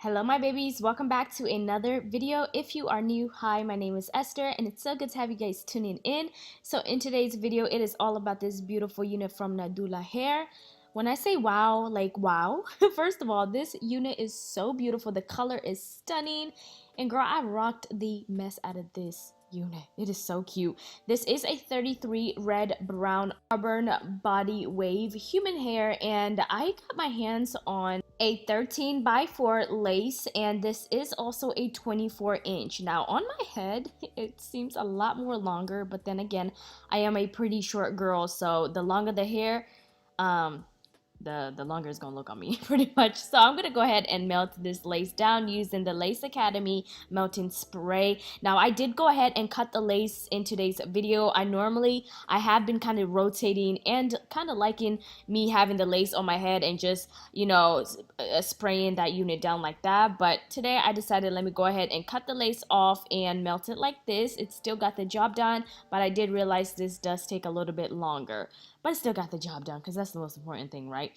Hello my babies, welcome back to another video. If you are new, hi, my name is Esther and it's so good to have you guys tuning in. So in today's video, it is all about this beautiful unit from Nadula Hair. When I say wow, like wow, first of all, this unit is so beautiful. The color is stunning and girl, I rocked the mess out of this unit. It is so cute. This is a 33 red brown Auburn body wave human hair and I got my hands on a 13 by 4 lace, and this is also a 24-inch. Now on my head it seems a lot more longer, but then again I am a pretty short girl, so the longer the hair the longer it's gonna look on me pretty much. So I'm gonna go ahead and melt this lace down using the Lace Academy melting spray. Now I did go ahead and cut the lace in today's video. I have been kind of rotating and kind of liking me having the lace on my head and just spraying that unit down like that, but today I decided let me go ahead and cut the lace off and melt it like this. It still got the job done, but I did realize this does take a little bit longer, but it still got the job done because that's the most important thing, right?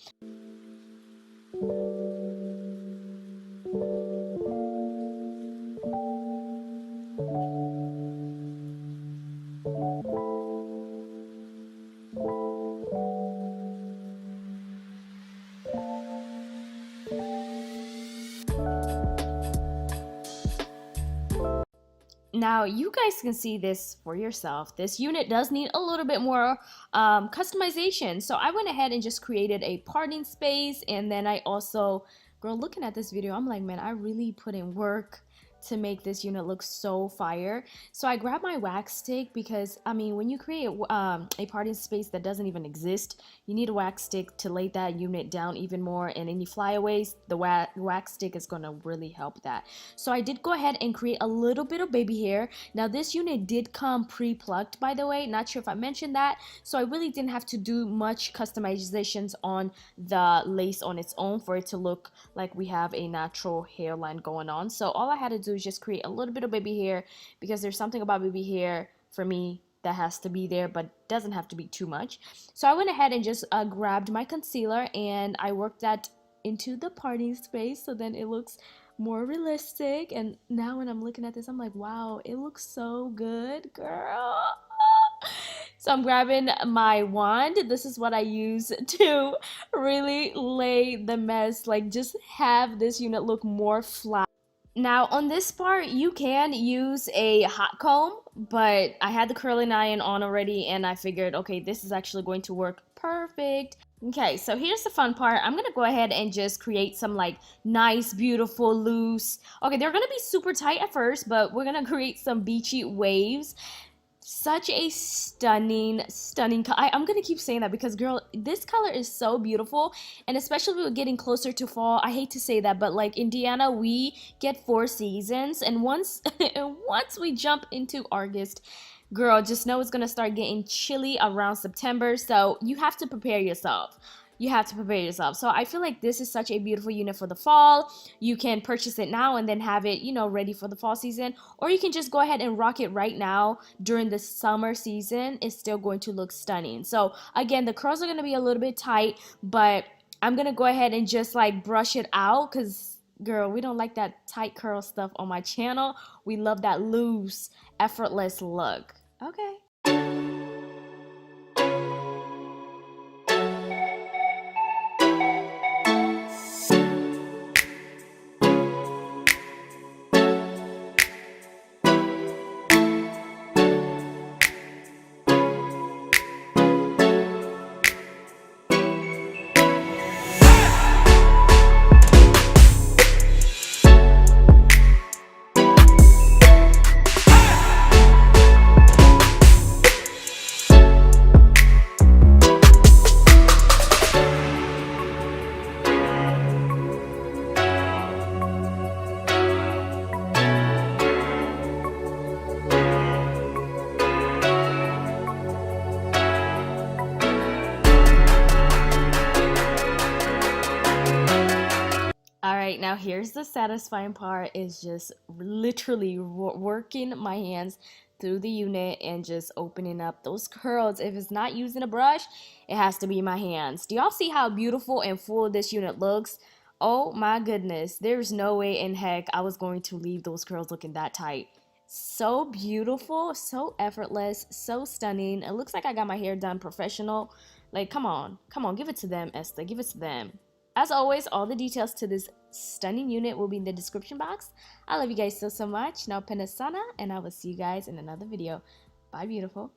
Now you guys can see this for yourself. This unit does need a little bit more customization, so I went ahead and just created a parting space, and then I also, girl, looking at this video I'm like, man, I really put in work to make this unit look so fire. So I grabbed my wax stick because I mean when you create a parting space that doesn't even exist, you need a wax stick to lay that unit down even more, and any flyaways, the wax stick is going to really help that. So I did go ahead and create a little bit of baby hair. Now this unit did come pre-plucked, by the way, not sure if I mentioned that, so I really didn't have to do much customizations on the lace on its own for it to look like we have a natural hairline going on. So all I had to do is just create a little bit of baby hair, because there's something about baby hair for me that has to be there but doesn't have to be too much. So I went ahead and just grabbed my concealer and I worked that into the parting space so then it looks more realistic. And now when I'm looking at this I'm like, wow, it looks so good, girl. So I'm grabbing my wand. This is what I use to really lay the mess, like just have this unit look more flat. Now on this part you can use a hot comb, but I had the curling iron on already and I figured, okay, this is actually going to work perfect. Okay, so here's the fun part. I'm gonna go ahead and just create some like nice, beautiful, loose, okay, they're gonna be super tight at first, but we're gonna create some beachy waves. Such a stunning I'm gonna keep saying that because girl, this color is so beautiful, and especially with getting closer to fall, I hate to say that, but like Indiana, we get 4 seasons, and once once we jump into August, girl, just know it's gonna start getting chilly around September, so you have to prepare yourself. So I feel like this is such a beautiful unit for the fall. You can purchase it now and then have it, ready for the fall season, or you can just go ahead and rock it right now during the summer season. It's still going to look stunning. So again, the curls are going to be a little bit tight, but I'm going to go ahead and just like brush it out because girl, we don't like that tight curl stuff on my channel. We love that loose, effortless look. Okay. Alright, now here's the satisfying part, is just literally working my hands through the unit and just opening up those curls. If it's not using a brush, it has to be my hands. Do y'all see how beautiful and full this unit looks? Oh my goodness, there's no way in heck I was going to leave those curls looking that tight. So beautiful, so effortless, so stunning. It looks like I got my hair done professional. Like, come on, give it to them, Esther, give it to them. As always, all the details to this stunning unit will be in the description box. I love you guys so much. Now, Penasana, and I will see you guys in another video. Bye, beautiful.